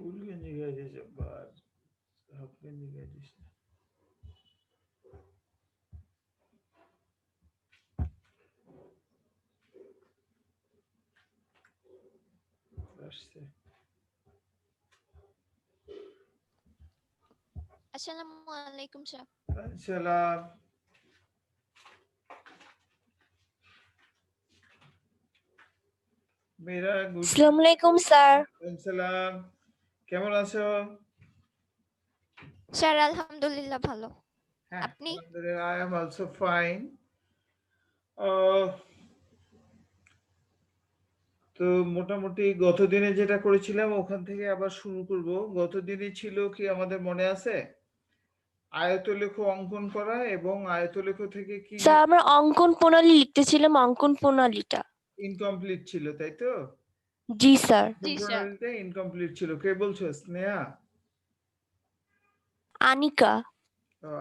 ফুল গেঞ্জি গায়ে দিয়েছে বা হাফ গেঞ্জি গায়ে দিয়েছে আসছে। আসসালামু আলাইকুম স্যার। সালাম। মেরা গুড আসসালামু আলাইকুম স্যার। সালাম। কেমন আছো? স্যার আলহামদুলিল্লাহ ভালো। হ্যাঁ, আপনি? আলহামদুলিল্লাহ, I am also fine. তো মোটামুটি গতদিনে যেটা করেছিলাম ওখান থেকে আবার শুরু করব। গতদিনে ছিল কি আমাদের মনে আছে? আয়তলেখ অঙ্কন করা এবং আয়তলেখ থেকে কি স্যার আমরা অঙ্কন প্রণালী লিখতেছিলাম, অঙ্কন প্রণালীটা। ইনকমপ্লিট ছিল, তাই তো? জি স্যার। জি স্যার। প্রণালীটা ইনকমপ্লিট ছিল। কে বলছো? স্নেহা? আনিকা।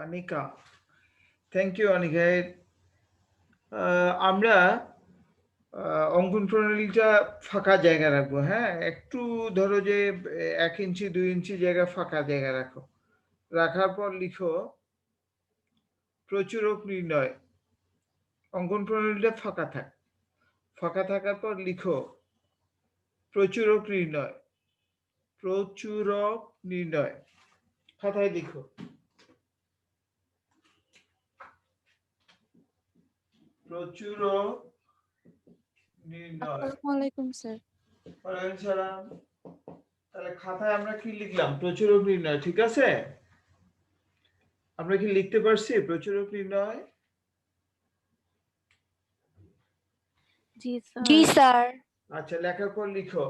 অনিকা। Thank you Anika. আমরা অঙ্কন প্রণালীটা ফাঁকা জায়গা রাখবো। হ্যাঁ, একটু ধরো যে 1 ইঞ্চি 2 ইঞ্চি জায়গা ফাঁকা জায়গা রাখো। রাখার পর লিখো প্রচুরক নির্ণয়। অঙ্কন প্রণালীটা ফাঁকা থাক। ফাঁকা থাকার পর লিখো প্রচুরক নির্ণয়। প্রচুরক নির্ণয় খাতায় লিখো। প্রচুরক নির্ণয়। আসসালামু আলাইকুম স্যার। ওয়ালাইকুম সালাম। তাহলে খাতায় আমরা কি লিখলাম? প্রচুরক নির্ণয়, ঠিক আছে? আমরা কি লিখতে পারছি প্রচুরক নির্ণয়? জি জি স্যার। স্যার। আচ্ছা, লেখার পর লিখো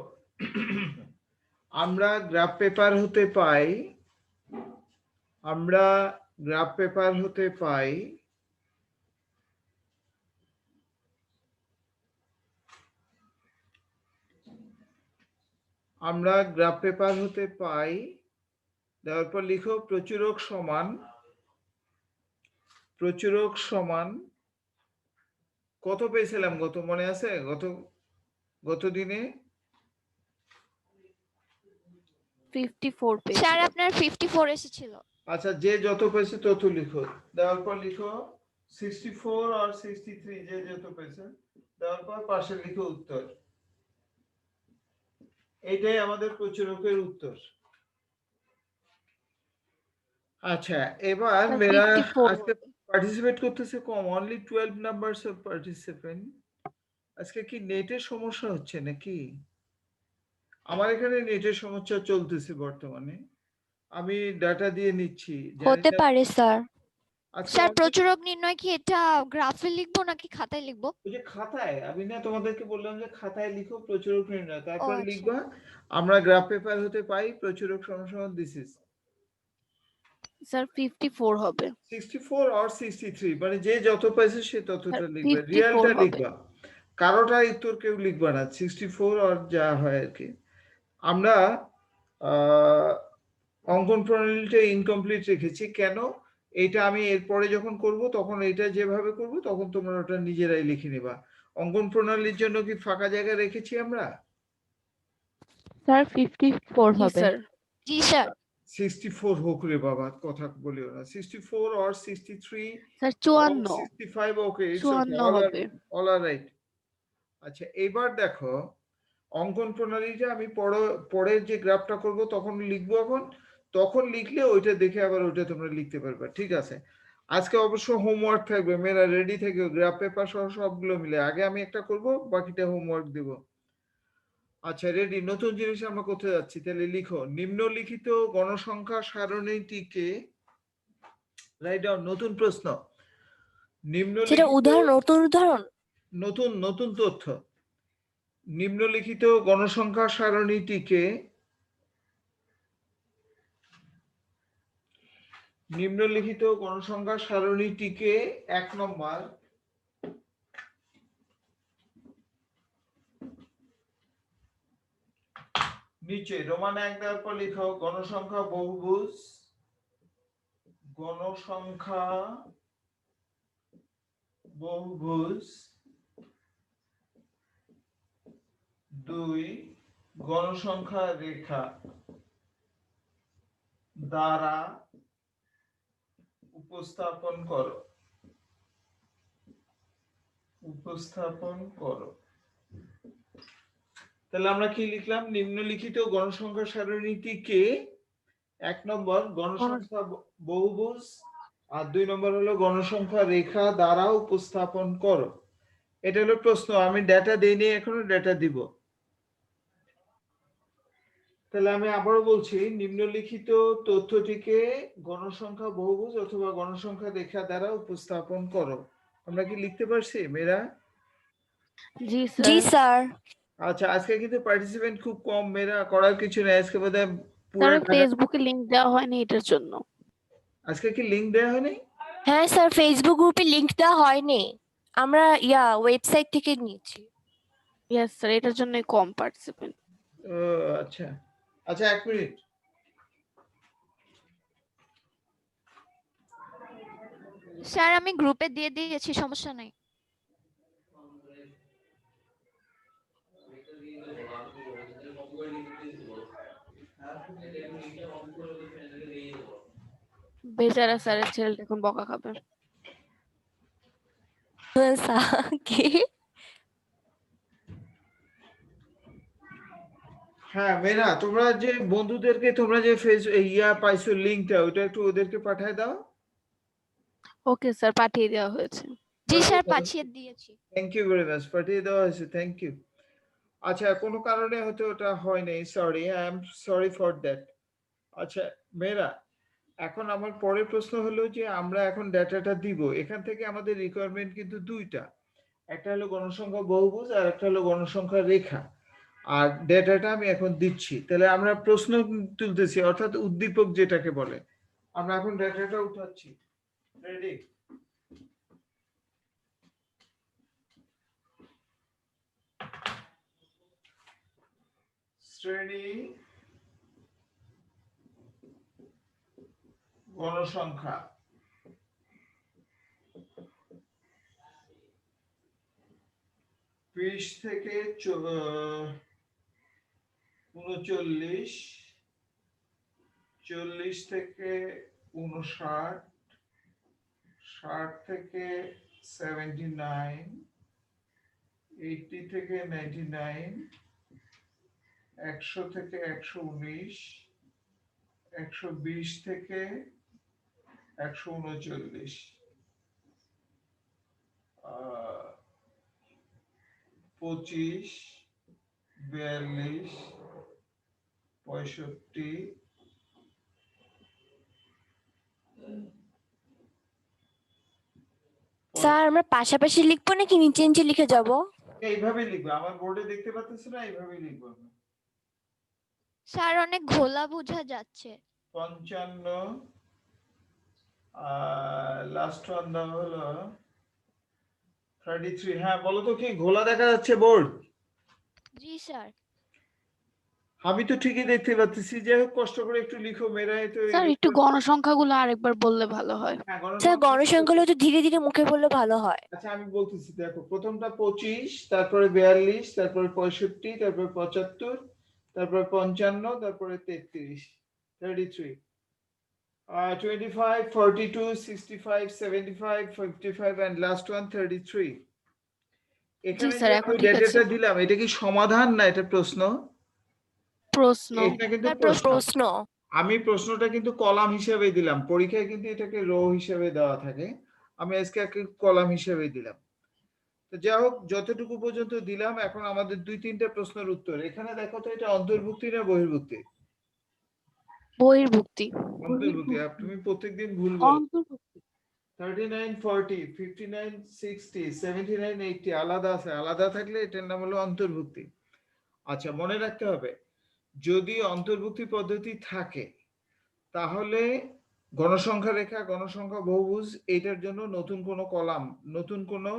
আমরা গ্রাফ পেপার হতে পাই। আমরা গ্রাফ পেপার হতে পাই আমরা গ্রাফ পেপার হতে পাই। দেওয়ার পর লিখো প্রচুরক সমান। প্রচুরক সমান কত পেয়েছিলাম গত, মনে আছে? গত দিনে 54 পেজ। স্যার আপনার 54 এসেছিল। আচ্ছা, যে যত পেয়েছে তত লিখো। দেওয়ার পর লিখো 64 আর 63, যে যত পেয়েছে। দেওয়ার পর পাশে লিখো উত্তর। এইটাই আমাদের প্রচুরকের উত্তর। আচ্ছা, এবার স্যার মেরা 54 আজকে পার্টিসিপেট করতেছে কম, অনলি 12 নাম্বারস অফ পার্টিসিপেন্ট। আজকে কি নেটের সমস্যা হচ্ছে নাকি? আমার এখানে নেটের সমস্যা চলতেছে বর্তমানে। আমি ডাটা দিয়ে নিচ্ছি, জানি হতে না। পারে স্যার। আজকে স্যার অনেক প্রচুরক নির্ণয় কি এটা গ্রাফে লিখবো নাকি খাতায় লিখবো? ওই যে খাতায়, আমি না তোমাদেরকে বললাম যে খাতায় লিখো প্রচুরক নির্ণয়, ও তারপর আচ্ছা। লিখবা আমরা গ্রাফ পেপার হতে পাই প্রচুরক সমান সমান দিস ইজ স্যার 54 হবে। 64 or 63, মানে যে যত পাইছে সে স্যার ততটা লিখবে, 54 রিয়েলটা হবে। লিখবা। কারোটা উত্তর কেউ লিখবা না, 64 আর যা হয় আর কি। আমরা আহ, অঙ্কন প্রণালীটা ইনকমপ্লিট রেখেছি কেন? এটা আমি এরপরে যখন করব তখন এটা যেভাবে করব তখন তোমরা ওটা নিজেরাই লিখে নেবা। অঙ্কন প্রণালীর জন্য কি ফাঁকা জায়গা রেখেছি আমরা? স্যার 54 জি হবে। স্যার। জি স্যার। 64 হোক রে বাবা, কথা বলিও না। 64 or 63 sir or 54 65, okay, it's okay, 54 হবে। অল আর রাইট। আচ্ছা, এবার দেখো অঙ্কন প্রণালীটা আমি পরের যে গ্রাফটা করব তখন লিখবো। এখন তখন লিখলে ওইটা দেখে আবার ওইটা তোমরা লিখতে পারবে, ঠিক আছে? আজকে অবশ্য হোমওয়ার্ক থাকবে, মেয়েরা রেডি থেকে গ্রাফ পেপার সহ সবগুলো মিলে। আগে আমি একটা করব, বাকিটা হোমওয়ার্ক দেব। আচ্ছা, রেডি? নতুন জিনিস আমরা কোথায় যাচ্ছি? তাহলে লিখো নিম্নলিখিত গণসংখ্যা সারণীটিকে, রাইট ডাউন, নতুন প্রশ্ন। সেটা নিম্নলিখিত উদাহরণ, নতুন উদাহরণ। নতুন নতুন তথ্য। নিম্নলিখিত গণসংখ্যা সারণীটিকে নিম্নলিখিত গণসংখ্যা সারণীটিকে 1 নম্বর নিচে রোমান 1 দেওয়ার পর লিখো গণসংখ্যা বহুভুজ। গণসংখ্যা বহুভুজ 2 গণসংখ্যা রেখা। দ্বারা উপস্থাপন করো। তাহলে আমরা কি লিখলাম? নিম্নলিখিত গণসংখ্যা সারণীটিকে 1 নম্বর গণসংখ্যা বহুভুজ আর 2 নম্বর হলো গণসংখ্যা রেখা দ্বারা উপস্থাপন করো। এটা হলো প্রশ্ন। আমি ডেটা দেইনি, এখনো ডেটা দিব। তাহলে আমি আবারও বলছি, নিম্নলিখিত তথ্যটিকে গণসংখ্যা বহুভুজ অথবা গণসংখ্যা রেখা দ্বারা উপস্থাপন করো। আমরা কি লিখতে পারছি মেয়েরা? জি জি স্যার। স্যার। আচ্ছা, আজকে কিন্তু পার্টিসিপেন্ট খুব কম মেয়েরা, করার কিছু নেই আজকে বোধহয় পুরো স্যার ফেসবুকে লিংক দেওয়া হয়নি এটার জন্য। আজকে কি লিংক দেওয়া হয়নি? হ্যাঁ স্যার, ফেসবুক গ্রুপে লিংক দেওয়া হয়নি, আমরা ওয়েবসাইট থেকে নিয়েছি। ইয়েস স্যার, এটার জন্যই কম পার্টিসিপেন্ট। ও আচ্ছা আচ্ছা, 1 মিনিট। স্যার আমি গ্রুপে দিয়ে দিয়েছি, সমস্যা নাই। বেচারা স্যারের ছেলেটা এখন বকা খাবে। স্যার কি? হ্যাঁ মেয়েরা, তোমরা যে বন্ধুদেরকে তোমরা যে পাইছো লিংকটা, ওটা একটু ওদেরকে পাঠিয়ে দাও। ওকে স্যার, পাঠিয়ে দেওয়া হয়েছে। জি স্যার, পাঠিয়ে দিয়েছি। থ্যাংক ইউ ভেরি মাচ, পাঠিয়ে দেওয়া হয়েছে, থ্যাংক ইউ। আচ্ছা, কোনো কারণে হয়তো ওটা হয় নাই, sorry, I am sorry for that. আচ্ছা মেয়েরা, এখন আমার পরের প্রশ্ন হলো যে আমরা এখন ডেটাটা দিব, এখান থেকে আমাদের রিকোয়ারমেন্ট কিন্তু দুইটা, একটা হলো গণসংখ্যা বহুভুজ আর একটা হলো গণসংখ্যা রেখা। আর ডেটাটা আমি এখন দিচ্ছি। তাহলে আমরা প্রশ্ন তুলতেছি, অর্থাৎ উদ্দীপক যেটাকে বলে। আমরা এখন ডেটাটা উঠাচ্ছি। রেডি? শ্রেণী গণসংখ্যা, বিশ থেকে 39, 40 থেকে 59, 60 থেকে 79, 80 থেকে 99, 100 থেকে 119, 120 থেকে 139, 25, 42, 65, স্যার আমরা পাশাপাশি লিখবো নাকি নিচে নিচে লিখে যাব? এইভাবে লিখবো, আমার বোর্ডে দেখতে পাচ্ছিস না, এইভাবে লিখবো। স্যার অনেক ঘোলা বোঝা যাচ্ছে। 55, লাস্ট ওয়ান দাও হলো 33। হ্যাঁ বলো তো, কি ঘোলা দেখা যাচ্ছে বোর্ড? জি স্যার। আমি তো ঠিকই দেখতে পাচ্ছি। যাই হোক, কষ্ট করে একটু লিখো মেয়েরা। স্যার একটু গণসংখ্যাগুলো আরেকবার বললে ভালো হয়। হ্যাঁ, স্যার গণসংখ্যাগুলো তো ধীরে ধীরে মুখে বললে ভালো হয়। আচ্ছা আমি বলতেছি, দেখো প্রথমটা 25, তারপরে 42, তারপরে 65, তারপরে 75, তারপরে 55, তারপরে 33, 33, 25, 42, 65, 75, 55 and last one 33। এখানে স্যার, যে এখন আমি ঠিক আছে। ডেটাটা দিলাম, এটা কি সমাধান না এটা প্রশ্ন? প্রশ্ন। এটা কিন্তু স্যার প্রশ্ন। প্রশ্ন। আমি প্রশ্নটা কিন্তু কলাম হিসেবে দিলাম, পরীক্ষায় কিন্তু এটাকে রো হিসেবে দেওয়া থাকে, আমি আজকে একটা কলাম হিসেবে দিলাম। তো যাই হোক, যতটুকু পর্যন্ত দিলাম, এখন আমাদের 2-3টা প্রশ্নের উত্তর। এখানে দেখো তো, এটা অন্তর্ভুক্তি না বহির্ভুক্তি? বহির্ভুক্তি। অন্তর্ভুক্তি। তুমি প্রত্যেকদিন ভুল বলো। অন্তর্ভুক্তি। 39, 40, 59, 60, 79, 80 আলাদা আছে, আলাদা থাকলে এটার নাম হলো অন্তর্ভুক্তি। আচ্ছা, মনে রাখতে হবে, যদি অন্তর্ভুক্তি পদ্ধতি থাকে তাহলে গণসংখ্যা রেখা, গণসংখ্যা বহুভুজ, এটার জন্য নতুন কোনো কলাম, নতুন কোনো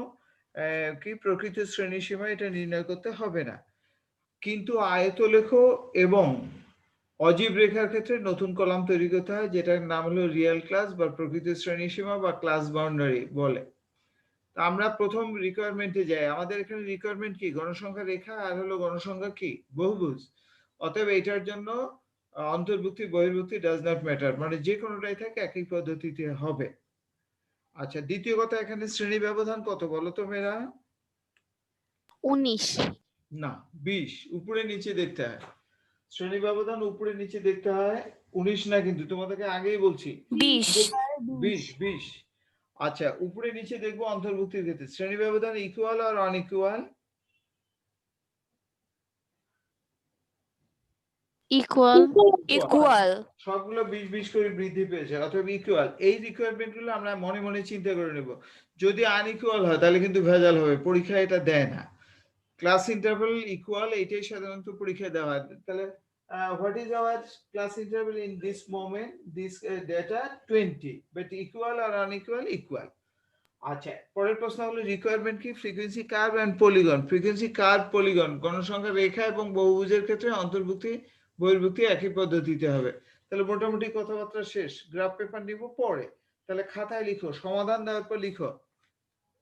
কি প্রকৃত শ্রেণীসীমা এটা নির্ণয় করতে হবে না। কিন্তু আয়তলেখ এবং অজীব রেখার ক্ষেত্রে নতুন কলাম তৈরি করতে হয়, যেটার নাম হলো রিয়েল ক্লাস বা প্রকৃত শ্রেণীসীমা বা ক্লাস বাউন্ডারি বলে। তা আমরা প্রথম রিকোয়ারমেন্টে যাই। আমাদের এখানে রিকোয়ারমেন্ট কি? গণসংখ্যা রেখা আর হলো গণসংখ্যা কি? বহুভুজ। অতএব এটার জন্য অন্তর্ভুক্তি বহির্ভুক্তি ডাজ নট ম্যাটার, মানে যে কোনোটাই থাকে একই পদ্ধতিতে হবে। আচ্ছা, দ্বিতীয় কথা, এখানে শ্রেণী ব্যবধান কত বলো তো মেয়েরা? 19। না, 20। উপরে নিচে দেখতে হয়, শ্রেণী ব্যবধান উপরে নিচে দেখতে হয়। 19 না, কিন্তু তোমাদেরকে আগেই বলছি 20 20। আচ্ছা, উপরে নিচে দেখবো অন্তর্ভুক্তির ক্ষেত্রে শ্রেণী ব্যবধান ইকুয়াল আর আনইকুয়াল? ইকুয়াল। ইকুয়াল সবগুলো 20 করে বৃদ্ধি পেয়েছে, অথবা ইকুয়াল। এই রিকোয়ারমেন্ট গুলো আমরা মনে মনে চিন্তা করে নেব। যদি আনইকুয়াল হয় তাহলে কিন্তু ভেজাল হবে, পরীক্ষা এটা দেয় না। ক্লাস ইন্টারভ্যাল ইকুয়াল, এটাই সাধারণত পরীক্ষায় দেওয়া হয়। তাহলে what is our class interval in this moment, this data 20, but equal আর আনইকুয়াল? ইকুয়াল। আচ্ছা, পরের প্রশ্ন হলো রিকোয়ারমেন্ট কি? Frequency curve and polygon. Frequency curve, polygon, গণসংখ্যা রেখা এবং বহুভুজের ক্ষেত্রে অন্তর্ভুক্তি বহির্ভুক্তি একই পদ্ধতিতে হবে। তাহলে মোটামুটি কথাবার্তা শেষ। গ্রাফ পেপার নিব পরে। তাহলে খাতায় লিখো, সমাধান দেওয়ার পর লিখো।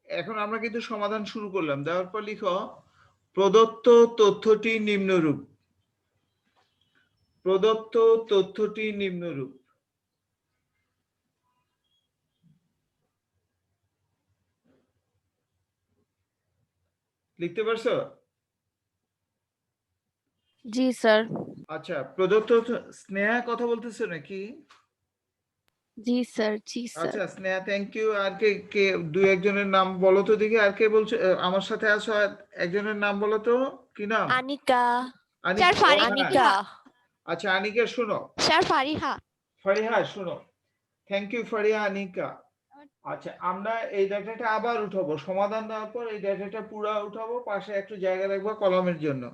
এখন আমরা কিন্তু সমাধান শুরু করলাম, দেওয়ার পর লিখো প্রদত্ত তথ্যটি নিম্নরূপ। প্রদত্ত তথ্যটি নিম্নরূপ। লিখতে পারছো? জি স্যার। আচ্ছা, প্রদত্ত স্নেহা কথা বলতেছো নাকি? জি স্যার, জি স্যার। আচ্ছা স্নেহা, থ্যাংক ইউ। আর কে কে দুই একজনের নাম বলো তো দেখি, আর কে বলছো আমার সাথে আছো? আর একজনের নাম বলো তো, কি নাম? আনিকা স্যার ফারিহা। আনিকা আচ্ছা, আনিকা শোনো। স্যার ফারিহা। ফারিহা শোনো, থ্যাংক ইউ ফারিহা, আনিকা। আচ্ছা, আমরা এই ডাটাটা আবার উঠাবো, সমাধান দেওয়ার পর এই ডাটাটা পুরা উঠাবো, পাশে একটু জায়গা রাখবো কলমের জন্য।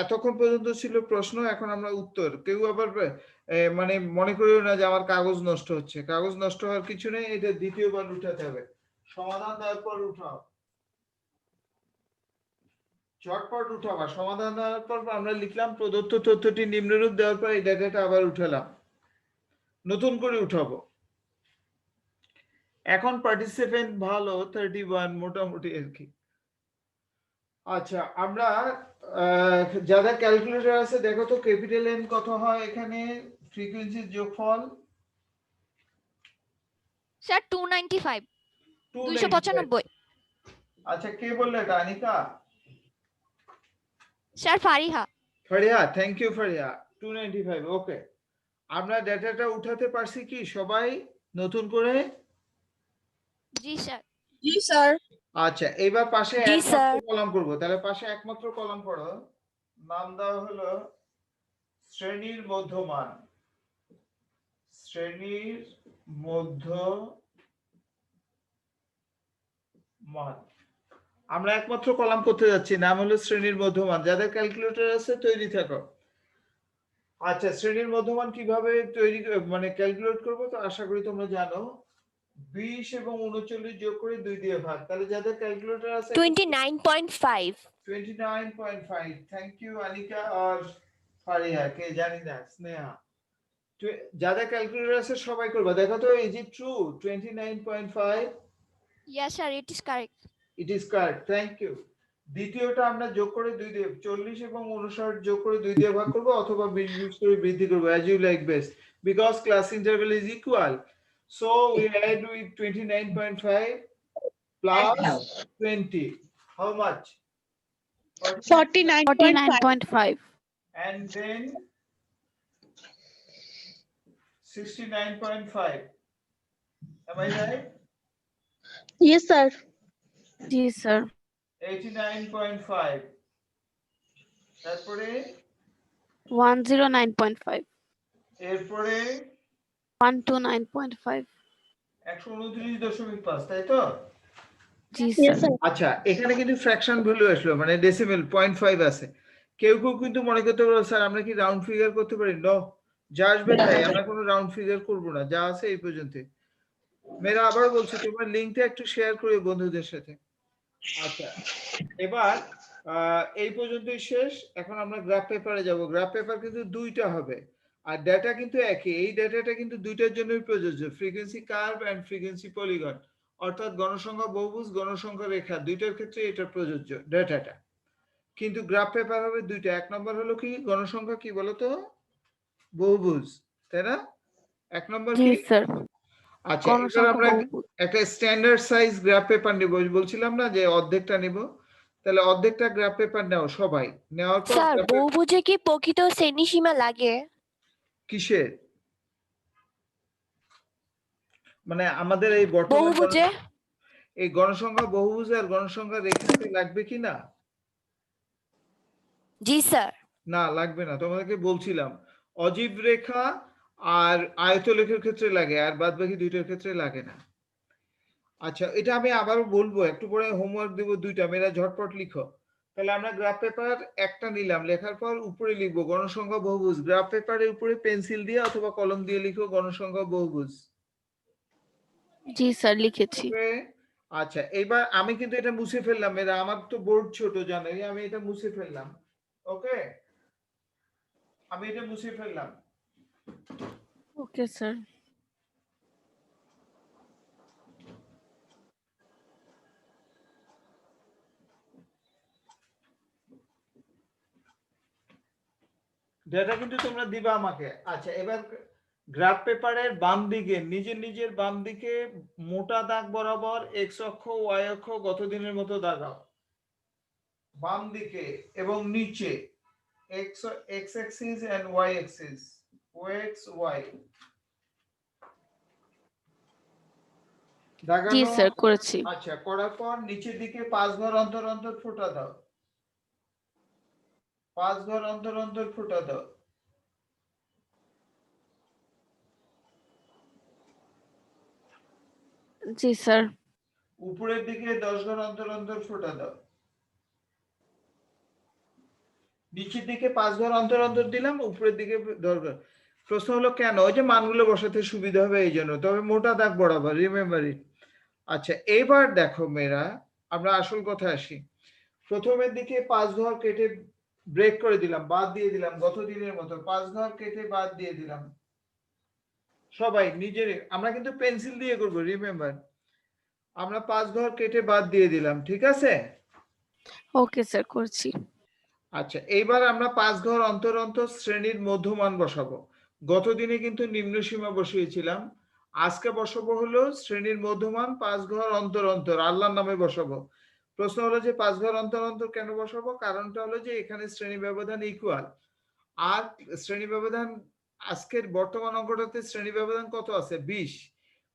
এতক্ষণ পর্যন্ত ছিল প্রশ্ন, এখন আমরা উত্তর। কেউ আবার মানে মনে করিও না যে আমার কাগজ নষ্ট হচ্ছে, কাগজ নষ্ট হওয়ার কিছু নেই, এটা দ্বিতীয়বার উঠাতে হবে। সমাধান দেওয়ার পর উঠাও, চটপট উঠাবা। সমাধান দেওয়ার পর আমরা লিখলাম প্রদত্ত তথ্যটি নিম্নরূপ, দেওয়ার পর এই ডাটাটা আবার উঠালাম, নতুন করে উঠাবো। এখন পার্টিসিপেন্ট ভালো 31 মোটামুটি আর কি। আচ্ছা, আমরা যাদের ক্যালকুলেটর আছে দেখো তো ক্যাপিটাল এন কত হয় এখানে, ফ্রিকোয়েন্সির যোগফল? স্যার 295। 295। 295। আচ্ছা, কে বললে এটা? Anika? Sir Fariha. Faria, thank you Faria. 295, okay. আমরা ডেটাটা উঠাতে পারছি কি সবাই নতুন করে? জি স্যার। জি স্যার। আচ্ছা, এবার পাশে জি, একমাত্র স্যার। কলাম করব। তাহলে পাশে একমাত্র কলাম পড়ো, নাম দেওয়া হলো শ্রেণীর মধ্যমান। শ্রেণীর মধ্যমান আমরা একমাত্র কলাম করতে যাচ্ছি, নাম হলো শ্রেণীর মধ্যমান। যাদের ক্যালকুলেটর আছে তৈরি থাকো। আচ্ছা, শ্রেণীর মধ্যমান কিভাবে তৈরি মানে ক্যালকুলেট করবো, তো আশা করি তোমরা জানো। 20 এবং 39 যোগ করে 2 দিয়ে ভাগ। তাহলে যাদের ক্যালকুলেটর আছে 29.5 29.5। থ্যাংক ইউ আনিকা আর ফারিহা, কে জানি না, স্নেহা। যাদের ক্যালকুলেটর আছে সবাই করবা, দেখো তো is it true? 29.5। Yes sir, it is correct. It is correct, thank you. দ্বিতীয়টা আমরা যোগ করে 2 দিয়ে 40 এবং 59 যোগ করে 2 দিয়ে ভাগ করব, অথবা 20 করে বৃদ্ধি করব, as you like best, because class interval is equal. So we add with 29.5 plus 20. How much? 49.5. 49.5. And then 69.5. Am I right? Yes sir. G sir. 89.5. তারপরে 109.5. এরপরে 129.5. 129.5, তাই তো? জি Yes স্যার। sir. আচ্ছা, এখানে কিন্তু ফ্র্যাকশন ভ্যালু আসলো, মানে ডেসিমেল 0.5 আছে। কেউ কেউ কিন্তু মনে করতে পারো স্যার আমরা কি রাউন্ড ফিগার করতে পারি? নো, যা আসবে তাই, আমরা কোনো রাউন্ড ফিগার করব না, যা আছে এই পর্যন্ত। মেয়েরা আবার বলছি, তোমার লিংকটা একটু শেয়ার করে বন্ধুদের সাথে। আচ্ছা, এবার এই পর্যন্তই শেষ। এখন আমরা গ্রাফ পেপারে যাব। গ্রাফ পেপার কিন্তু দুইটা হবে, আর ডেটা কিন্তু একই। এই ডেটাটা কিন্তু দুইটার জন্যই প্রযোজ্য, frequency curve and frequency polygon, অর্থাৎ গণসংখ্যা বহুভুজ, গণসংখ্যা রেখা, দুইটার ক্ষেত্রে এটা প্রযোজ্য ডেটাটা। কিন্তু গ্রাফ পেপার হবে দুইটা। এক নম্বর হলো কি গণসংখ্যা কি বলতো, বহুভুজ, তাই না? এক নম্বর জি কি? স্যার আচ্ছা এবার গণসংখ্যা আমরা বহুভুজ। একটা স্ট্যান্ডার্ড সাইজ গ্রাফ পেপার নিব, বলছিলাম না যে অর্ধেকটা নিব, তাহলে অর্ধেকটা গ্রাফ পেপার নাও সবাই, নেওয়ার পর স্যার বহুভুজে কি প্রকৃত শ্রেণীসীমা লাগে? কিসের, মানে আমাদের এই বর্তমান বহুভুজে এই গণসংখ্যা বহুভুজ আর গণসংখ্যা রেখাতে লাগবে কি না? জি স্যার। না লাগবে না, তোমাদেরকে বলছিলাম অজীব রেখা আর আয়তলেখের ক্ষেত্রে লাগে, আর বাদ বাকি দুইটার ক্ষেত্রে লাগে না। আচ্ছা এটা আমি আবারও বলবো, একটু পরে হোমওয়ার্ক দেবো দুইটা, মেয়েরা ঝটপট লিখো। তাহলে আমরা গ্রাফ পেপার একটা নিলাম, লেখার পর উপরে লিখবো গণসংখ্যা বহুভুজ। গ্রাফ পেপারের উপরে পেন্সিল দিয়ে অথবা কলম দিয়ে লিখো গণসংখ্যা বহুভুজ। জি স্যার লিখেছি। ওকে, আচ্ছা এবার আমি কিন্তু এটা মুছে ফেললাম, এরা আমার তো বোর্ড ছোট জানেন, আমি এটা মুছে ফেললাম। ওকে, আমি এটা মুছে ফেললাম। Okay sir. ডেটা কিন্তু তোমরা দিবা আমাকে। আচ্ছা এবার গ্রাফ পেপারের বাম দিকে, নিজের নিজের বাম দিকে মোটা দাগ বরাবর এক্স অক্ষ ওয়াই অক্ষ গত দিনের মতো দাগাও বাম দিকে, এবং নিচে X X axis and Y axis, ও এক্স ওয়াই জি দাগানো। স্যার করেছি। আচ্ছা করার পর নিচের দিকে 5 ঘর অন্তর অন্তর ফোঁটা দাও, 5 ঘর অন্তর অন্তর ফোঁটা দাও। জি স্যার। উপরের দিকে 10 ঘর অন্তর অন্তর ফোঁটা দাও। নিচের দিকে 5 ঘর অন্তর অন্তর দিলাম, উপরের দিকে 10 ঘর। প্রশ্ন হলো কেন? ওই যে মানগুলো বসাতে সুবিধা হবে এই জন্য, তবে মোটা দাগ বরাবর, রিমেম্বার ইট। আচ্ছা এবার দেখো মেয়েরা, আমরা আসল কথায় আসি। প্রথমের দিকে 5 ঘর কেটে ব্রেক করে দিলাম, বাদ দিয়ে দিলাম, গত দিনের মতো 5 ঘর কেটে বাদ দিয়ে দিলাম। সবাই নিজের, আমরা কিন্তু পেন্সিল দিয়ে করব, রিমেম্বার। আমরা 5 ঘর কেটে বাদ দিয়ে দিলাম, ঠিক আছে? ওকে স্যার করছি। আচ্ছা এইবার আমরা 5 ঘর অন্তর অন্তর শ্রেণীর মধ্যমান বসাবো। গত দিনে কিন্তু নিম্ন সীমা বসিয়েছিলাম, আজকে বসাবো হলো শ্রেণীর মধ্যমান 5 ঘর অন্তর অন্তর, আল্লাহর নামে বসাবো। প্রশ্ন হলো যে 5 ঘর অন্তর অন্তর কেন বসাবো? কারণটা হলো যে এখানে শ্রেণী ব্যবধান ইকুয়াল, আর শ্রেণী ব্যবধান আজকের বর্তমান অঙ্কটাতে শ্রেণী ব্যবধান কত আছে? 20।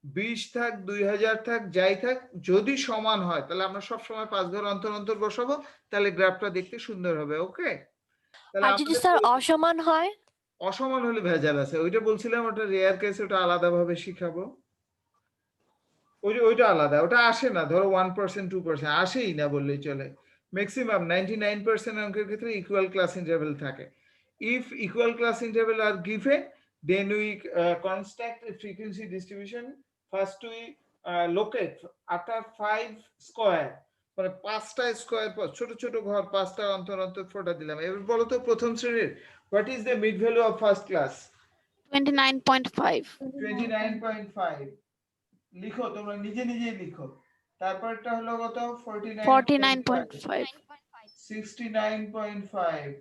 20 থাক 2000 থাক যাই থাক, যদি সমান হয় তাহলে আমরা সব সময় 5 ঘর অন্তর অন্তর বসাবো, তাহলে গ্রাফটা দেখতে সুন্দর হবে। ওকে, তাহলে আর যদি স্যার অসমান হয়? অসমান হলে ভেজাল আছে, ওইটা বলছিলাম, ওটা রেয়ার কেস, ওটা আলাদাভাবে শিখাবো। ওইটা আলাদা, ওটা আসে না, ধরো 1% 2% আসেই না বললেই চলে। ম্যাক্সিমাম 99% অঙ্কের ক্ষেত্রে ইকুয়াল ক্লাস ইন্টারভ্যাল থাকে। If equal class interval are given, then we construct a frequency distribution. First we locate after 5 square, মানে 5টা স্কয়ার পর ছোট ছোট ঘর 5টা অন্তর অন্তর ফোঁটা দিলাম। এবার বলো তো প্রথম শ্রেণীর what is the mid value of first class? 29.5। 29.5 লিখো, তোমরা নিজে নিজেই লিখো। তারপরটা হলো কত? 49.5। 69.5,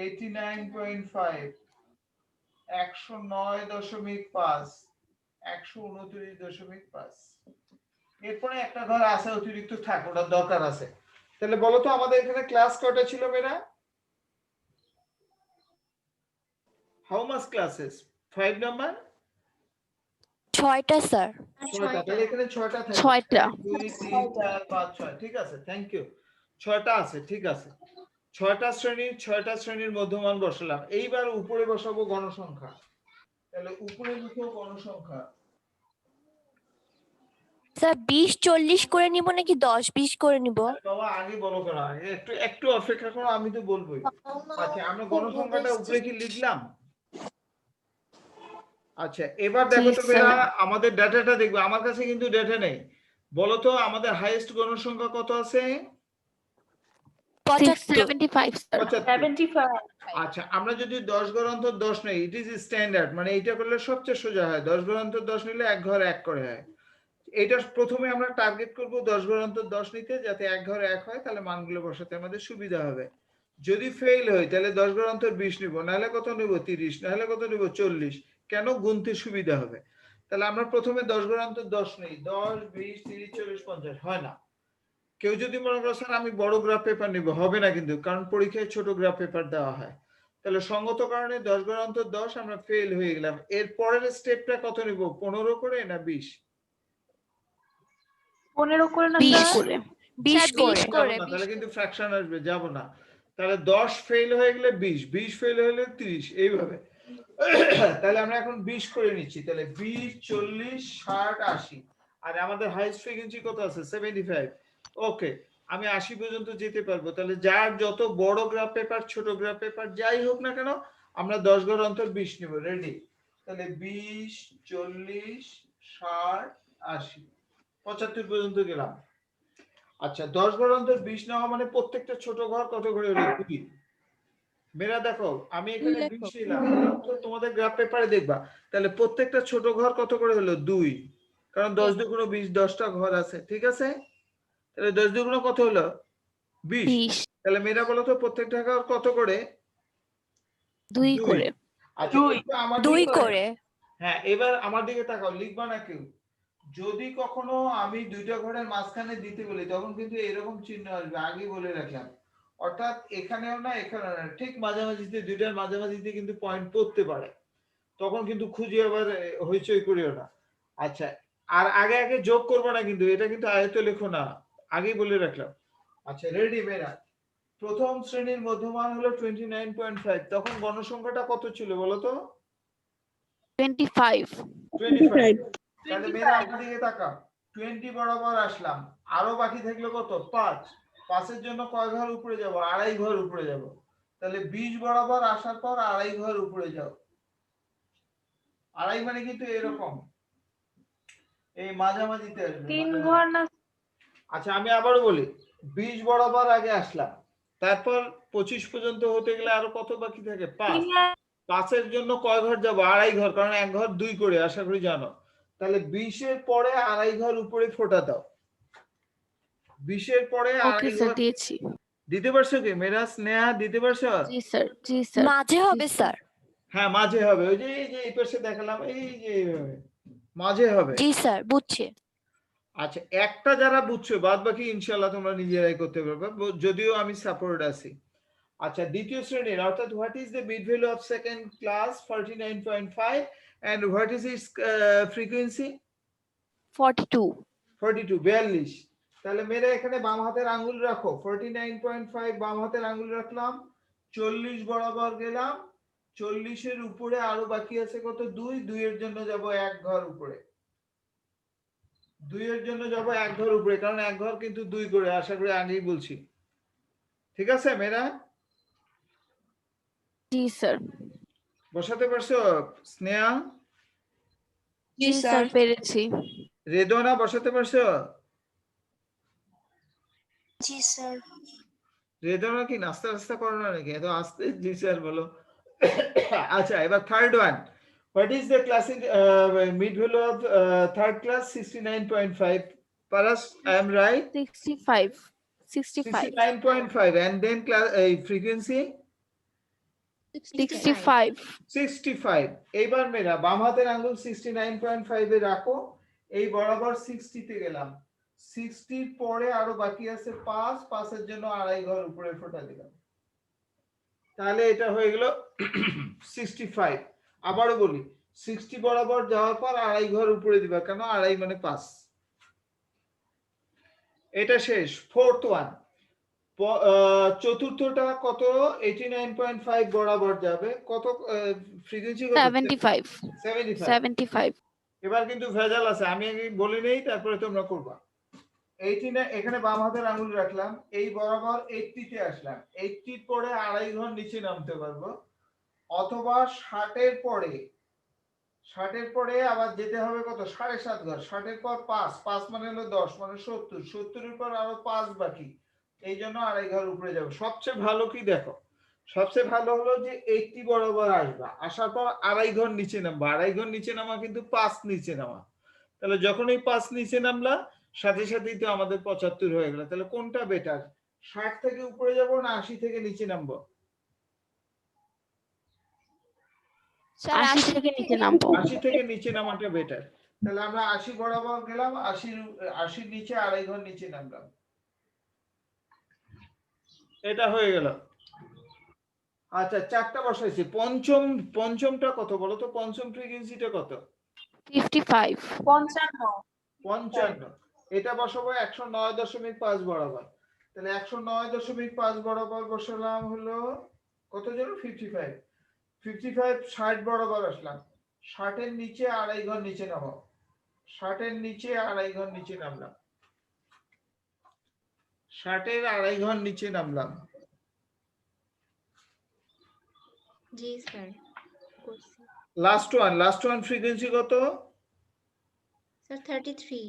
89.5, 109.5, 129.5। এরপরে একটা ঘর আছে অতিরিক্ত, থাক, ওটা দরকার আছে। তাহলে বলো তো আমাদের এখানে ক্লাস কয়টা ছিল মেয়েরা? How much classes? 5 নাম্বার? 6টা স্যার। 6টা। তাহলে এখানে 6টা থাকে। 6টা। 1 2 3 4 5 6, ঠিক আছে, থ্যাংক ইউ। 6টা আছে, ঠিক আছে। 6টা শ্রেণীর মধ্যমান বসালাম। এইবার উপরে বসাবো গণসংখ্যা। তাহলে উপরে লিখো গণসংখ্যা। স্যার 20-40 করে নিব নাকি 10-20 করে নিব? বাবা আগে বলো কেন, একটু একটু অপেক্ষা করো, আমি তো বলবোই। আচ্ছা আমরা গণসংখ্যাটা উপরে কি লিখলাম? আচ্ছা এবার দেখো তো মেয়েরা, আমাদের ডাটাটা দেখবে, আমার কাছে কিন্তু ডাটা নেই। বলো তো আমাদের হাইয়েস্ট গণসংখ্যা কত আছে? 75 স্যার। 75। আচ্ছা আমরা যদি 10 ঘর অন্তর 10 নেই, ইট ইজ স্ট্যান্ডার্ড, মানে এইটা করলে সবচেয়ে সোজা হয়। 10 ঘর অন্তর 10 নিলে এক ঘর এক করে হয়। এইটা প্রথমে আমরা টার্গেট করব 10 ঘর অন্তর 10 নিতে, যাতে এক ঘর এক হয়, তাহলে মানগুলো বসাতে আমাদের সুবিধা হবে। যদি ফেল হয় তাহলে 10 ঘর অন্তর 20 নিব, নাহলে কত নিব 30, নাহলে কত নিব 40। কেন? গুনতে সুবিধা হবে। তাহলে আমরা প্রথমে 10 ঘর অন্তর 10 নেই, 10 20 30 40 50 হয় না। কেউ যদি মনে করে স্যার আমি বড় গ্রাফ পেপার নিব, হবে না কিন্তু, কারণ পরীক্ষায় ছোট গ্রাফ পেপার দেওয়া হয়। তাহলে সঙ্গত কারণে 10 ঘর অন্তর 10 আমরা ফেল হয়ে গেলাম। এর পরের স্টেপটা কত নিব? 15 করে না 20? 15 করে না 20 করে 20 স্যার, 20 করে। যাব করে, না, 20 তাহলে কিন্তু করে। ফ্র্যাকশন আসবে, যাব না। তাহলে 10 ফেল হয়ে গেলে 20, 20 ফেল হলে 30, এইভাবে। তাহলে আমরা এখন 20 করে নিচ্ছি। তাহলে 20 40 60 80, আর আমাদের হাইস্ট ফ্রিকোয়েন্সি কত আছে? 75। ওকে, আমি 80 পর্যন্ত যেতে পারবো। তাহলে যার যত বড় গ্রাফ পেপার, ছোট গ্রাফ পেপার যাই হোক না কেন, আমরা 10 ঘর অন্তর 20 নিব। রেডি? তাহলে 20 40 60 80 75 পর্যন্ত গেলাম। আচ্ছা, 10 ঘর অন্তর 20 নেওয়া মানে প্রত্যেকটা ছোট ঘর কত করে হলো? 2। মেরা দেখো, আমি এখানে 20 নিলাম, তো তোমাদের গ্রাফ পেপারে দেখবা, তাহলে প্রত্যেকটা ছোট ঘর কত করে হলো? 2, কারণ 10 দুগুণ 20, 10টা ঘর আছে, ঠিক আছে? তাহলে 10 দুগুণ কত হলো? 20। 20 তাহলে মেরা বলো তো প্রত্যেকটা ঘর কত করে? 2 2। করে। আচ্ছা, একটু আমার 2 দিকে, করে। হ্যাঁ এবার আমার দিকে তাকাও, লিখবা না কেউ। যদি কখনো আমি দুইটা ঘরের মাঝখানে দিতে বলি, তখন কিন্তু এরকম চিহ্ন আসবে, আগে বলে রাখলাম। অর্থাৎ এখানেও না এখানেও না, ঠিক মাঝামাঝিতে, দুইটার মাঝামাঝিতে কিন্তু পয়েন্ট পড়তে পারে। তখন কিন্তু খুঁজে আবার হইচই করিও না। আচ্ছা, আর আগে আগে যোগ করবো না কিন্তু, এটা কিন্তু আয়ত লেখো না, আগেই বলে রাখলাম। আচ্ছা, রেডি মেরা? প্রথম শ্রেণীর মধ্যমান হলো 29.5, তখন গণসংখ্যাটা কত ছিল বলো তো? 25 25। তাহলে মেয়েরা আমার দিকে তাকাও, 20 বরাবর আসলাম, আরো বাকি থাকলো কত? 5। 5 এর জন্য কয় ঘর উপরে যাব? আড়াই ঘর উপরে যাব। তাহলে 20 বরাবর আসার পর আড়াই ঘর উপরে যাও। আড়াই মানে কিন্তু এরকম, এই মাঝামাঝিতে আসবে, 3 মাঝামাঝি। ঘর না আচ্ছা, আমি আবারও বলি, 20 বরাবর আগে আসলাম, তারপর 25 পর্যন্ত হতে গেলে আরো কত বাকি থাকে? 5। 5 এর জন্য কয় ঘর যাব? আড়াই ঘর, কারণ এক ঘর 2 করে, আশা করি জানো। তাহলে 20 এর পরে আড়াই ঘর উপরে ফোঁটা দাও। 20 এর পরে ওকে আড়াই স্যার ঘর দিয়েছি। দিতে পারছো কি মেরা? স্নেহা দিতে পারছো? জি স্যার, জি স্যার। মাঝে হবে স্যার। হ্যাঁ, মাঝে হবে, ওই যে এই যে এই পাশে দেখালাম, এই যে এইভাবে মাঝে হবে। জি স্যার, বুঝছি। আচ্ছা, একটা যারা বুঝছো, বাদ বাকি ইনশাআল্লাহ তোমরা নিজেরাই করতে পারবে, যদিও আমি সাপোর্ট আছি। আচ্ছা, দ্বিতীয় শ্রেণীর, অর্থাৎ what is the mid value of second class 49.5 and what is its frequency? 42 42। তাহলে মেরে এখানে বাম হাতের আঙ্গুল রাখো, 49.5 বাম হাতের আঙ্গুল রাখলাম, 40 বরাবর গেলাম, 40 এর উপরে আরো বাকি আছে কত? 2। 2 এর জন্য যাব এক ঘর উপরে, 2 এর জন্য যাব এক ঘর উপরে, কারণ এক ঘর কিন্তু 2 করে, আশা করি আগেই বলছি, ঠিক আছে মেরা? জি স্যার। বসাতে পারছো স্নেহা? জি স্যার পেরেছি। রেদনা বসাতে পারছো? জি স্যার। রেদনা কি নাস্তা নাস্তা করো না নাকি এত আস্তে? জি স্যার বলো। আচ্ছা, এবার third one, what is the classic mid value of third class? 69.5। Paras, I am right? 65 69.5 and then class frequency 65 65। এইবার মেরা বাম হাতের আঙ্গুল 69.5 এ রাখো, এই বরাবর 60 তে গেলাম, 60 এর পরে আরো বাকি আছে 5। 5 এর জন্য আড়াই ঘর উপরে ফোঁটা দিলাম, তাহলে এটা হয়ে গেল 65। আবারও বলি, 60 বরাবর যাওয়ার পর আড়াই ঘর উপরে দিবা, কেন? আড়াই মানে 5। এটা শেষ। ফোর্থ ওয়ান, চতুর্থটা কত? 89.5 বরাবর যাবে, কত ফ্রিকোয়েন্সি? কত? 75 75। 75 এবার কিন্তু ভেজাল আছে, আমি আগে বলে নেই, তারপরে তোমরা করবা। 89 এখানে বাম হাতের আঙুল রাখলাম, এই বরাবর 80 তে আসলাম, 80 এর পরে আড়াই ঘর নিচে নামতে পারবো, অথবা 60 এর পরে, 60 এর পরে আবার যেতে হবে কত? 7.5 ঘর, 60 এর পর 5, 5 মানে হলো 10, মানে 70, 70 এর পর আরো 5 বাকি, এই জন্য আড়াই ঘর উপরে যাবে। সবচেয়ে ভালো কি দেখো, সবচেয়ে ভালো হলো যে 80 বরাবর আসবা, আসার পর আড়াই ঘর নিচে নামবা, আড়াই ঘর নিচে নামা কিন্তু 5 নিচে নামা। তাহলে যখন এই 5 নিচে নামলা, সাথে সাথেই তো আমাদের 75 হয়ে গেল। তাহলে কোনটা বেটার? 60 থেকে উপরে যাব না 80 থেকে নিচে নামবো? স্যার 80 80 থেকে নিচে থেকে নামবো। 80 থেকে নিচে নামাটা বেটার। তাহলে আমরা 80 বরাবর গেলাম, 80 নিচে আড়াই ঘর নিচে নামলাম। এটা হয়ে গেল। আচ্ছা, 4টা বসাইছি। পঞ্চমটা কত বলো তো? পঞ্চম ফ্রিকোয়েন্সিটা কত? 55 55। এটা বসাবো 109.5 বরাবর। তাহলে 109.5 বরাবর বসালাম হলো কত যেন 55। 60 বরাবর আসলাম। 60 এর নিচে আড়াই ঘর নিচে নামো। 60 এর নিচে আড়াই ঘর নিচে নামলাম। 60 এর আড়াই ঘর নিচে নামলাম। জি স্যার। লাস্ট ওয়ান ফ্রিকোয়েন্সি কত? স্যার 33।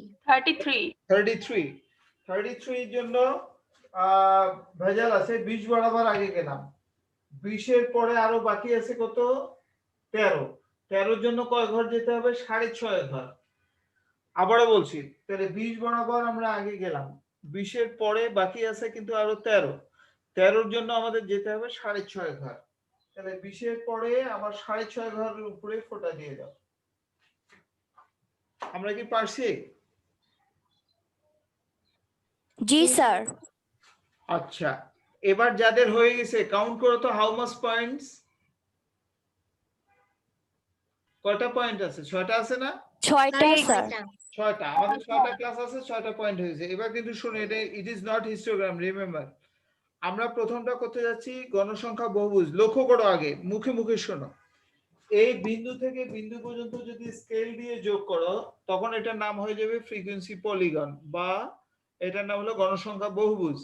33 এর জন্য ভেজাল আছে। 20 বরাবর আগে গেলাম। 20 এর পরে আরো বাকি আছে কত? 13। 13 এর জন্য কয় ঘর যেতে হবে? 6.5 ঘর। আবারও বলছি, তাহলে 20 বরাবর আমরা আগে গেলাম। 20 এর পরে বাকি আছে কিন্তু আরো 13। 13 এর জন্য আমাদের যেতে হবে 6.5 ঘর। তাহলে 20 এর পরে আবার 6.5 ঘরের উপরে ফোঁটা দিয়ে দাও। আমরা কি পারছি? জি স্যার। আচ্ছা, এবার যাদের হয়ে গেছে কাউন্ট করো তো, হাউ মাচ পয়েন্টস? কয়টা পয়েন্ট আছে? 6টা আছে না? 6টা স্যার। 6টা। আমাদের 6টা ক্লাস আছে, 6টা পয়েন্ট হয়েছে। এবার কিন্তু শুনো, এটা it is not histogram, remember. আমরা প্রথমটা করতে যাচ্ছি গণসংখ্যা বহুভুজ। লক্ষ্য করো, আগে মুখে মুখে শোনো। এই বিন্দু থেকে বিন্দু পর্যন্ত যদি স্কেল দিয়ে যোগ করো তখন এটার নাম হয়ে যাবে ফ্রিকোয়েন্সি পলিগন, বা এটার নাম হলো গণসংখ্যা বহুভুজ।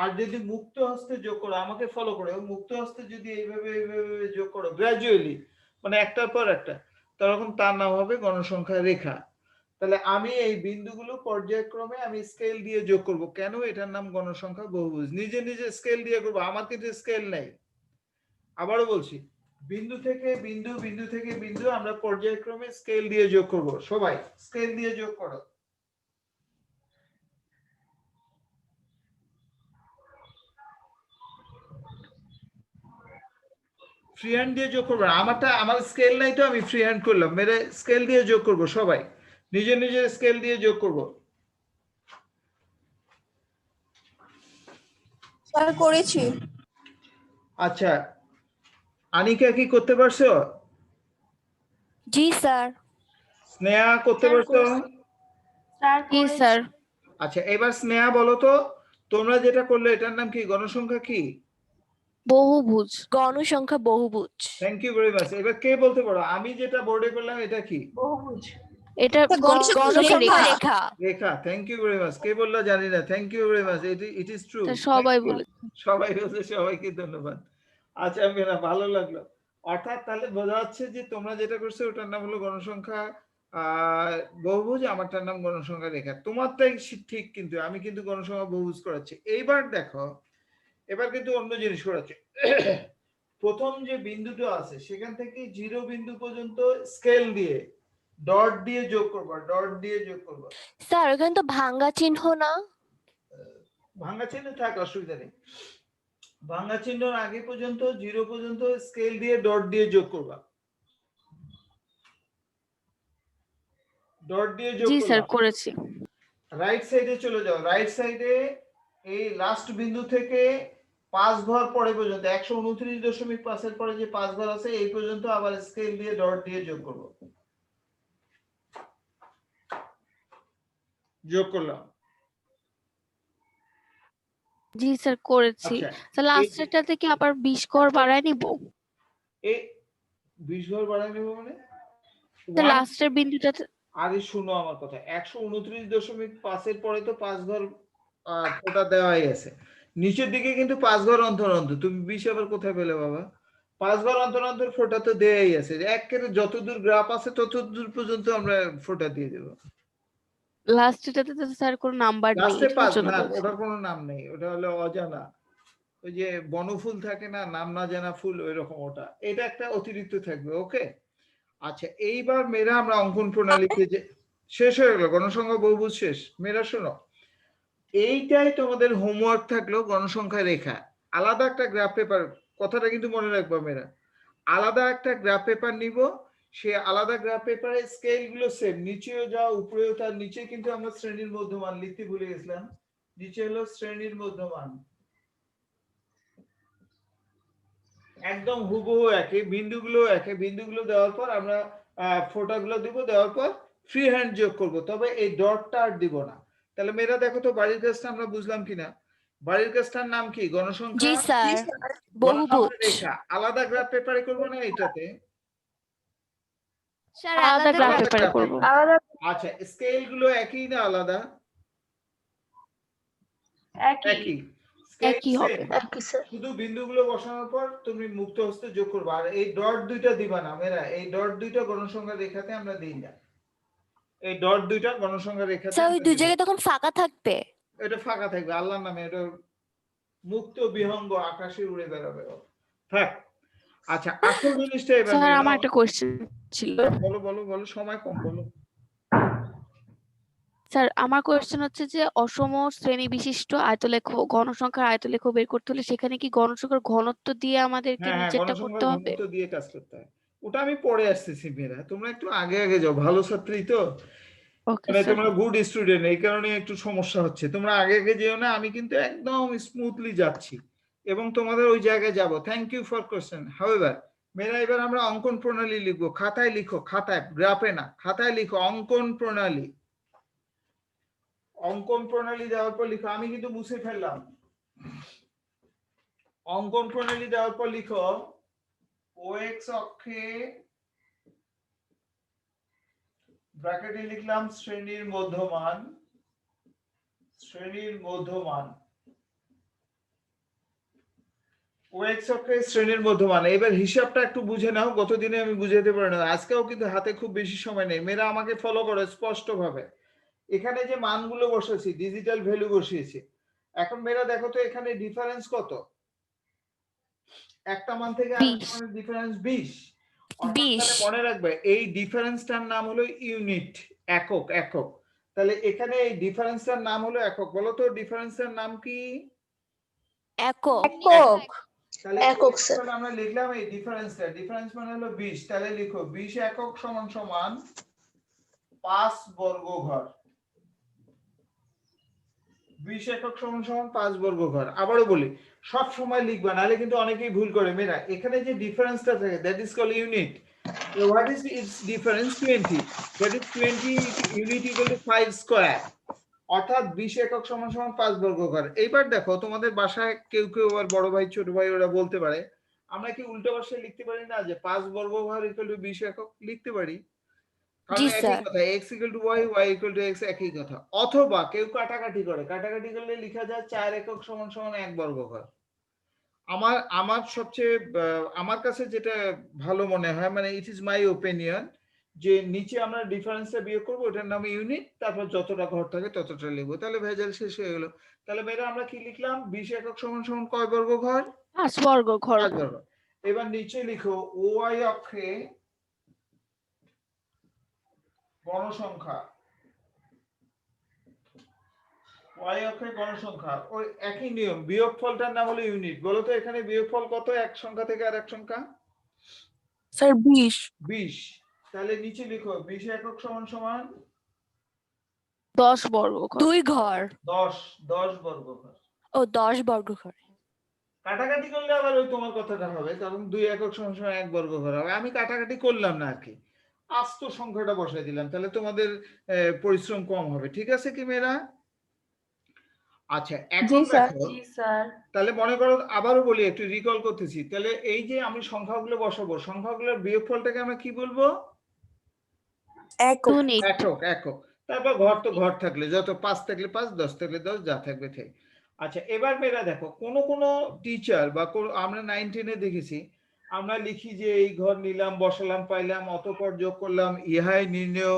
আর যদি মুক্ত হস্তে যোগ করো, আমাকে ফলো করো, মুক্ত হস্তে যদি এইভাবে এইভাবে যোগ করো গ্র্যাজুয়ালি, মানে একটার পর একটা, তখন তার নাম হবে গণসংখ্যা রেখা। তাহলে আমি এই বিন্দুগুলো পর্যায়ক্রমে আমি স্কেল দিয়ে যোগ করব। কেন? এটার নাম গণসংখ্যা বহুভুজ। নিজে নিজে স্কেল দিয়ে করবো, আমার কিন্তু স্কেল নেই। আবারও বলছি, বিন্দু থেকে বিন্দু, বিন্দু থেকে বিন্দু আমরা পর্যায়ক্রমে স্কেল দিয়ে যোগ করব। সবাই স্কেল দিয়ে যোগ করো। ফ্রি হ্যান্ড দিয়ে যোগ করবো। আমার স্কেল নাই তো, আমি ফ্রি হ্যান্ড করলাম। মেরে স্কেল দিয়ে যোগ করব। সবাই নিজে নিজে স্কেল দিয়ে যোগ করব। স্যার করেছি। আচ্ছা, আনিকা কি করতে পারছো? জি স্যার। স্নেহা করতে পারছো? জি স্যার। আচ্ছা, এবার স্নেহা বলো তো, তোমরা যেটা করলে এটার নাম কি? গণসংখ্যা কি? বহুভুজ। গণসংখ্যা বহুভুজ। Thank you very much. এবার কে বলতে পারো আমি যেটা বোর্ডে করলাম এটা কি? এটা গণসংখ্যা রেখা। রেখা। Thank you very much. কে বললো জানি না। Thank you very much. It is true. Sir সবাই বলে। সবাই বলছে, সবাইকে ধন্যবাদ। আচ্ছা মেয়েরা, ভালো লাগলো। অর্থাৎ তাহলে বোঝা যাচ্ছে যে তোমরা যেটা করছো ওটার নাম হলো গণসংখ্যা বহুভুজ, আমারটার নাম গণসংখ্যা রেখা। তোমারটাই ঠিক, কিন্তু আমি কিন্তু গণসংখ্যা বহুভুজ করাচ্ছি। এইবার দেখো, এবার কিন্তু অন্য জিনিস করাচ্ছি। প্রথম যে বিন্দুটা আছে সেখান থেকে 0 বিন্দু পর্যন্ত স্কেল দিয়ে ডট দিয়ে যোগ করবা। ডট দিয়ে যোগ করবা। স্যার ওখানে তো ভাঙা চিহ্ন না? ভাঙা চিহ্ন থাক, অসুবিধা নেই। ভাঙা চিহ্নের আগে পর্যন্ত 0 পর্যন্ত স্কেল দিয়ে ডট দিয়ে যোগ করবা। ডট দিয়ে যোগ জি স্যার করবা। করেছি। রাইট সাইডে চলে যাও। রাইট সাইডে এই লাস্ট বিন্দু থেকে 5 ঘর পরে পর্যন্ত 129.5 এর পরে যে 5 ঘর আছে এই পর্যন্ত আবার স্কেল দিয়ে ডট দিয়ে যোগ করব। যোগ করলাম। জি স্যার করেছি। আচ্ছা, স্যার লাস্টেরটা থেকে আবার 20 ঘর বাড়ায় নিব। এই 20 ঘর বাড়ায় নেব মানে? স্যার লাস্টের বিন্দুটাতে আরে শুনো আমার কথা, 129.5 এর পরে তো 5 ঘর ফোঁটা দেওয়াই আছে। নিচের দিকে কিন্তু 5 ঘর অন্তর অন্তর। তুমি 20 আবার কোথায় পেলে বাবা? 5 ঘর অন্তর অন্তর ফোঁটা তো দেয়াই আছে। একেবারে যতদূর গ্রাফ আছে ততদূর পর্যন্ত আমরা ফোঁটা দিয়ে দেব। লাস্টেরটাতে তো স্যার কোনো নাম্বার নেই, লাস্টে এটার 5 জন্য না, বলছি। ওটার কোনো নাম নেই, ওটা হলো অজানা। ওই যে বনফুল থাকে না, নাম না জানা ফুল, ওইরকম ওটা। এটা একটা অতিরিক্ত থাকবে। ওকে, আচ্ছা এইবার মেয়েরা আমরা অঙ্কন প্রণালীতে যে শেষ হয়ে গেল, গণসংখ্যা বহুভুজ শেষ। মেয়েরা শোনো, এইটাই তোমাদের হোমওয়ার্ক থাকলো গণসংখ্যা রেখা। আলাদা একটা গ্রাফ পেপার, কথাটা কিন্তু মনে রাখবা মেয়েরা, আলাদা একটা গ্রাফ পেপার নিব, সে আলাদা গ্রাফ পেপারে স্কেল গুলো সেম, নিচেও যা উপরেও তার নিচে কিন্তু আমরা শ্রেণীর মধ্যমান লিখতে ভুলে গেছিলাম, নিচে হলো শ্রেণীর মধ্যমান, একদম হুবহু একই, বিন্দুগুলো একই, বিন্দুগুলো দেওয়ার পর আমরা ফোঁটাগুলো দিব, দেওয়ার পর ফ্রি হ্যান্ড যোগ করব, তবে এই ডটটা আর দিব না। তাহলে মেয়েরা দেখো তো বাড়ির কাজটা আমরা বুঝলাম কিনা? বাড়ির কাজটার নাম কি? জি গণসংখ্যা স্যার, বহুভুজ। গণসংখ্যা রেখা। আলাদা গ্রাফ পেপারে করব না এটাতে? স্যার আলাদা আলাদা গ্রাফ আলাদা পেপারে graph করব। paper। আচ্ছা, স্কেল গুলো একই না আলাদা? একই। স্কেল একই হবে। সেম, শুধু বিন্দুগুলো বসানোর পর তুমি মুক্ত হস্তে যোগ করবে। আর এই ডট দুইটা দিবা না মেয়েরা, এই ডট দুইটা গণসংখ্যা রেখাতে আমরা দিই না, এই ডট দুইটা গণসংখ্যা রেখাতে স্যার ওই আমরা দুই দিই না। জায়গায় তখন ফাঁকা থাকবে। এটা ফাঁকা থাকবে আল্লাহর নামে, এটা মুক্ত বিহঙ্গ আকাশে উড়ে বেড়াবে থাক। আচ্ছা, আসল জিনিসটা এবার স্যার মেয়েরা- আমার একটা কোশ্চেন ছিল। বলো বলো বলো, সময় কম, বলো। স্যার আমার কোশ্চেন হচ্ছে যে অসম শ্রেণী বিশিষ্ট আয়তলেখ গণসংখ্যার আয়তলেখ বের করতে হলে সেখানে কি গণসংখ্যার ঘনত্ব দিয়ে আমাদেরকে হ্যাঁ হ্যাঁ, নিচেরটা করতে গণসংখ্যার হবে? ঘনত্ব দিয়ে কাজ করতে হয়, ওটা আমি পরে আসতেছি মেয়েরা, তোমরা একটু আগে আগে যাও, ভালো ছাত্রী তো, ওকে মানে স্যার। তোমরা গুড স্টুডেন্ট, এই কারণে একটু সমস্যা হচ্ছে, তোমরা আগে আগে যেও না, আমি কিন্তু একদম স্মুথলি যাচ্ছি এবং তোমাদের ওই জায়গায় যাব। Thank you for question. However মেয়েরা, এবার আমরা অঙ্কন প্রণালী লিখবো, খাতায় লিখো, খাতায়, গ্রাফে না, খাতায় লিখো অঙ্কন প্রণালী। অঙ্কন প্রণালী দেওয়ার পর লিখো, আমি কিন্তু মুছে ফেললাম। অঙ্কন প্রণালী দেওয়ার পর লিখো OX অক্ষে ব্র্যাকেটে লিখলাম শ্রেণীর মধ্যমান, শ্রেণীর মধ্যমান, OX অক্ষে শ্রেণীর মধ্যমান। এবার হিসাবটা একটু বুঝে নাও, গতদিনে আমি বুঝাতে পারি না, আজকেও কিন্তু হাতে খুব বেশি সময় নেই, মেয়েরা আমাকে ফলো করো স্পষ্ট ভাবে। এখানে যে মানগুলো বসেছি, ডিজিটাল ভ্যালু বসিয়েছি, এখন মেয়েরা দেখো তো এখানে ডিফারেন্স কত? একটা মান থেকে আরেকটা 20। মানের ডিফারেন্স 20। অর্থাৎ 20। তাহলে মনে রাখবে এই ডিফারেন্সটার নাম হলো ইউনিট, একক, একক। তাহলে এখানে এই ডিফারেন্সটার নাম হলো একক। বলো তো ডিফারেন্সের নাম কি? একক। একক। তাহলে একক, স্যার। এখন আমরা লিখলাম এই ডিফারেন্সটা, ডিফারেন্স মানে হলো 20, তাহলে লিখো 20 একক সমান সমান 5 বর্গ ঘর। 20 একক সমান সমান 5 বর্গ ঘর। আবারও বলি, সব সময় লিখবা, নাহলে কিন্তু অনেকেই ভুল করে। মেয়েরা, এখানে যে ডিফারেন্সটা থাকে that is called unit. What is its difference? 20, that is 20 unit equal to 5 square, অর্থাৎ 20 একক সমান সমান 5 বর্গ ঘর। এইবার দেখো তোমাদের বাসায় কেউ কেউ আবার বড় ভাই ছোট ভাই ওরা বলতে পারে, আমরা কি উল্টো ভাষায় লিখতে পারি না যে 5 বর্গ ঘর ইকুয়াল টু 20 একক? লিখতে পারি, কারণ জি একই স্যার। কথা, x equal to y, y equal to x, একই কথা। অথবা কেউ কাটাকাটি করে, কাটাকাটি করলে লেখা যায় 4 একক সমান সমান 1 বর্গ ঘর। আমার আমার সবচেয়ে আমার কাছে যেটা ভালো মনে হয়, মানে ইট ইজ মাই ওপিনিয়ন, যে নিচে আমরা ডিফারেন্সটা বিয়োগ করবো, ওটার নাম ইউনিট, তারপর যতটা ঘর থাকে ততটা লিখবো, তাহলে ভেজাল শেষ হয়ে গেল। তাহলে মেয়েরা আমরা কি লিখলাম? 20 একক সমান সমান কয় বর্গ ঘর? 5 বর্গ ঘর। 5 বর্গ। এবার নিচে লিখো ওয়াই অক্ষে গণসংখ্যা, y অক্ষে গণসংখ্যা, ওই একই নিয়ম, বিয়োগফলটার নাম হলো ইউনিট। বলো তো এখানে বিয়োগফল কত এক সংখ্যা থেকে আরেক সংখ্যা? স্যার 20। 20। তাহলে নিচে লিখো 20 একক সমান সমান 10 বর্গ ঘর। 2 ঘর। 10 বর্গ ঘর। ও 10 বর্গ ঘর। কাটাকাটি করলে আবার ওই তোমার কথাটা হবে, কারণ 2 একক সমান সমান 1 বর্গ ঘর হবে। আমি কাটাকাটি করলাম না আর কি, আস্ত সংখ্যাটা বসাই দিলাম, তাহলে তোমাদের পরিশ্রম কম হবে। ঠিক আছে কি মেয়েরা? আচ্ছা, এখন দেখো, তাহলে মনে করো, আবারও বলি, একটু রিকল করতেছি, তাহলে এই যে আমি সংখ্যাগুলো বসাবো, সংখ্যাগুলোর বিয়োগফলটাকে আমরা কি বলবো? একক। ইউনিট। একক, একক। তারপর ঘর তো ঘর থাকলে, যত 5 থাকলে 5, 10 থাকলে 10, যা থাকবে তাই। আচ্ছা, এবার মেয়েরা দেখো, কোন টিচার বা আমরা 9, 10 এ দেখেছি, আমরা লিখি যে এই ঘর নিলাম, বসালাম, পাইলাম, অতঃপর যোগ করলাম, ইহাই নির্ণেয়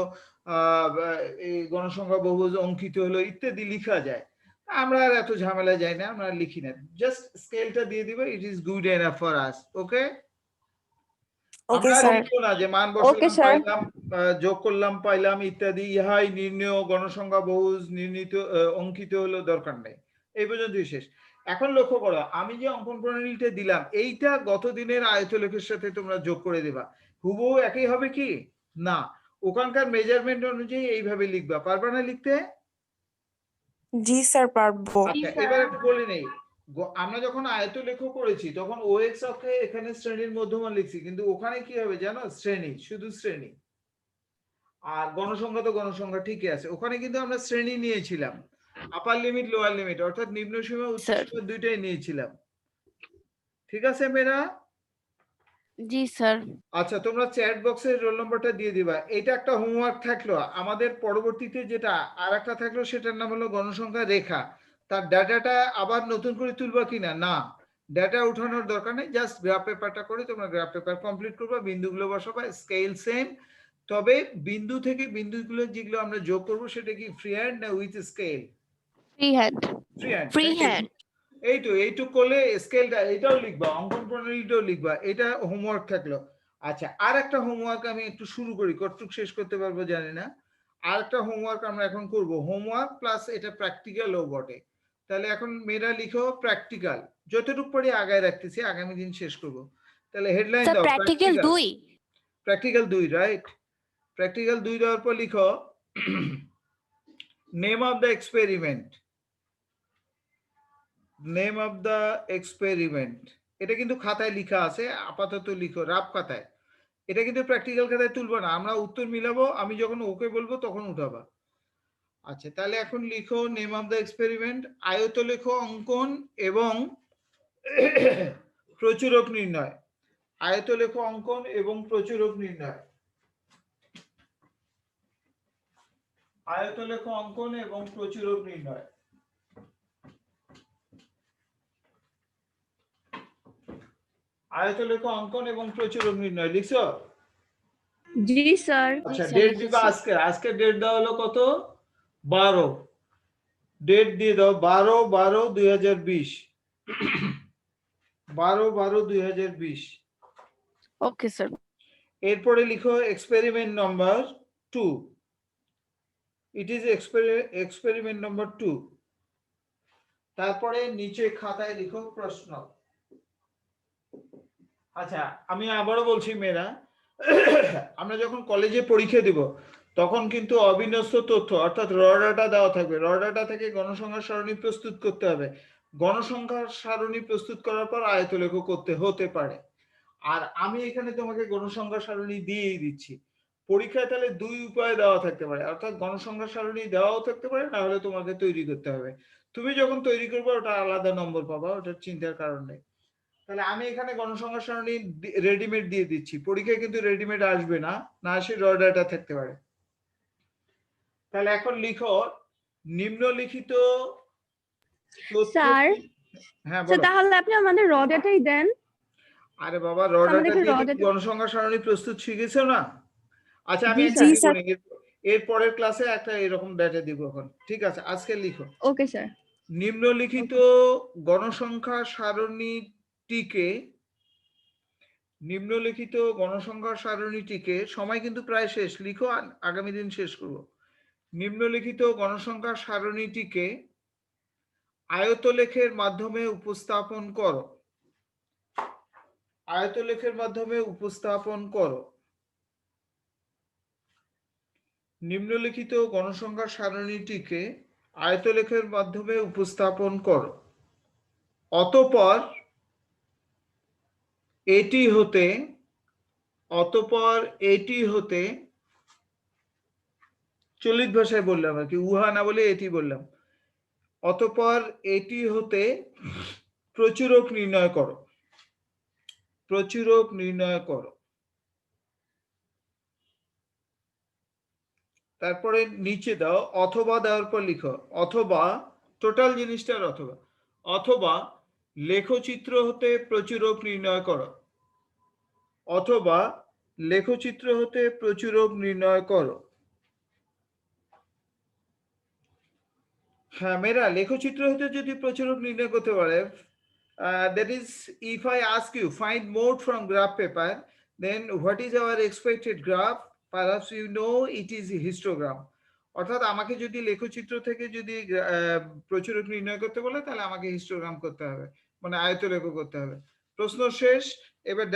এই গণসংখ্যা বহুভুজ অঙ্কিত হলো, ইত্যাদি লিখা যায়। আমরা আর এত ঝামেলা যাই না, আমরা লিখি না, জাস্ট স্কেলটা দিয়ে দিব, it is good enough for us. Okay, okay আমরা স্যার। লিখবো না যে মান ওকে বসালাম স্যার। পাইলাম, যোগ করলাম পাইলাম ইত্যাদি, ইহাই নির্ণয় গণসংখ্যা বহুজ নির্ণীত অঙ্কিত হলো, দরকার নেই। এই পর্যন্তই শেষ। এখন লক্ষ্য করো, আমি যে অঙ্কন প্রণালীটা দিলাম এইটা গত দিনের আয়তলেখের সাথে তোমরা যোগ করে দেবা। হুবহু একই হবে কি না, ওখানকার মেজারমেন্ট অনুযায়ী এইভাবে লিখবা, পারবা না লিখতে? জি স্যার পারবো। আচ্ছা এবার একটু বলে নেই, আমরা যখন আয়তলেখ করেছি তখন ওএক্স অক্ষে এখানে শ্রেণীর মধ্যমান লিখছি, কিন্তু ওখানে কি হবে জানো, শ্রেণী, শুধু শ্রেণী। আর গণসংখ্যা তো গণসংখ্যা ঠিকই আছে, ওখানে কিন্তু আমরা শ্রেণী নিয়েছিলাম, আপার লিমিট লোয়ার লিমিট, অর্থাৎ নিম্ন সীমা উচ্চ স্যার। সীমা দুইটাই নিয়েছিলাম। ঠিক আছে মেয়েরা? জি স্যার। আচ্ছা তোমরা চ্যাট বক্সে রোল নম্বরটা দিয়ে দিবা। এটা একটা হোমওয়ার্ক থাকলো, আমাদের পরবর্তীতে যেটা আর একটা থাকলো সেটার নাম হলো গণসংখ্যা রেখা। তার ডাটাটা আবার নতুন করে তুলবা কিনা, না ডাটা উঠানোর দরকার নেই, জাস্ট গ্রাফ পেপারটা করে তোমরা গ্রাফ পেপার কমপ্লিট করবা, বিন্দুগুলো বসাবা, স্কেল সেম। তবে বিন্দু থেকে বিন্দুগুলো যেগুলো আমরা যোগ করব সেটা কি ফ্রি হ্যান্ড না with scale? Free hand. Free hand. Free hand. এইটুক করলে স্কেলটা এটাও লিখবা, অঙ্কন প্রণালীটাও লিখবা, এটা হোমওয়ার্ক থাকলো। আচ্ছা আর একটা হোমওয়ার্ক আমি একটু শুরু করি, কতটুকু শেষ করতে পারবো জানি না। আর একটা হোমওয়ার্ক আমরা এখন করব, হোমওয়ার্ক প্লাস এটা প্র্যাকটিক্যালও বটে। তাহলে এখন মেয়েরা লিখো প্র্যাকটিক্যাল, যতটুকু পরে আগায় রাখতেছি, আগামী দিন শেষ করব। তাহলে হেডলাইন স্যার দাও, প্র্যাকটিক্যাল 2। Practical 2, right? প্র্যাকটিক্যাল 2 দেওয়ার পর লিখো name of the experiment. Name of the experiment, এটা কিন্তু খাতায় লেখা আছে, আপাতত লিখো রাফ খাতায়, এটা কিন্তু প্র্যাকটিক্যাল খাতায় তুলবো না, আমরা উত্তর মিলাবো, আমি যখন ওকে বলবো তখন উঠাবা। আচ্ছা তাহলে এখন লিখো নেম অফ দ্য এক্সপেরিমেন্ট, আয়তলেখ অঙ্কন এবং প্রচুরক নির্ণয়। আয়তলেখ অঙ্কন এবং প্রচুরক নির্ণয়। আয়তলেখ অঙ্কন এবং প্রচুরক নির্ণয়। আয়তলেখ অঙ্কন এবং প্রচুরক নির্ণয় লিখছো? জি স্যার। আচ্ছা স্যার, ডেট লিখেছি। দিবা আজকে, আজকে ডেট দেওয়া হলো কত, 12, ডেট দিয়ে দাও 12/12/2020, 12/12/2020। Okay sir. এরপরে লিখো experiment number 2, it is experiment number 2। তারপরে নিচে খাতায় লিখো প্রশ্ন। আচ্ছা আমি আবারও বলছি মেয়েরা, আমরা যখন কলেজে পরীক্ষা দিব তখন কিন্তু অবিন্যস্ত তথ্য অর্থাৎ র ডাটা দেওয়া থাকবে, র ডাটা থেকে গণসংখ্যার সারণী প্রস্তুত করতে হবে, গণসংখ্যার সারণী প্রস্তুত করার পর আয়তলেখ করতে হতে পারে। আর আমি এখানে তোমাকে গণসংখ্যার সারণী দিয়েই দিচ্ছি, পরীক্ষায় তাহলে দুই উপায়ে দেওয়া থাকতে পারে, অর্থাৎ গণসংখ্যার সারণী দেওয়াও থাকতে পারে, না হলে তোমাকে তৈরি করতে হবে। তুমি যখন তৈরি করবে ওটা আলাদা নম্বর পাবা, ওটার চিন্তার কারণ নেই। তাহলে আমি এখানে গণসংখ্যা সারণী রেডিমেড দিয়ে দিচ্ছি, পরীক্ষায় কিন্তু রেডিমেড আসবে না, না আসে র ডাটা থাকতে পারে। তাহলে এখন লিখো নিম্নলিখিত তথ্য। স্যার, হ্যাঁ স্যার বলো। তাহলে আপনি আমাদের র ডাটাই দেন। আরে বাবা র আমাদের ডাটা কি দিয়ে raw কি data- গণসংখ্যা সারণী প্রস্তুত শিখেছো না? আচ্ছা আমি জি একটা স্যার। দিব না, এর পরের ক্লাসে একটা এরকম ডাটা দিব এখন, ঠিক আছে? আজকে লিখো ওকে স্যার। নিম্নলিখিত গণসংখ্যা সারণীটিকে, নিম্নলিখিত গণসংখ্যা সারণীটিকে, সময় কিন্তু প্রায় শেষ, লিখো আগামী দিন শেষ করব। নিম্নলিখিত গণসংখ্যা সারণীটিকে আয়তলেখের মাধ্যমে উপস্থাপন করো। আয়তলেখের মাধ্যমে উপস্থাপন করো। নিম্নলিখিত গণসংখ্যা সারণীটিকে আয়তলেখের মাধ্যমে উপস্থাপন করো। অতঃপর এটি হতে চলিত ভাষায় বললাম আর কি, উহা না বলে এটি বললাম। অতঃপর এটি হতে প্রচুরক নির্ণয় করো। প্রচুরক নির্ণয় করো। তারপরে নিচে দাও অথবা দেওয়ার পর লিখো অথবা, টোটাল জিনিসটার অথবা, অথবা লেখচিত্র হতে প্রচুরক নির্ণয় করো। অথবা লেখচিত্র হতে প্রচুরক নির্ণয় করো। হ্যাঁ মেয়েরা, লেখচিত্র হতে যদি প্রচুরক নির্ণয় করতে পারে, that is if I ask you find mode from graph paper, Then what is our expected graph? Perhaps you know it is a histogram. অর্থাৎ আমাকে যদি লেখচিত্র থেকে যদি প্রচুরক নির্ণয় করতে বলে তাহলে আমাকে হিস্টোগ্রাম করতে হবে, মানে আয়তলেখ করতে হবে। প্রশ্ন শেষ। এবার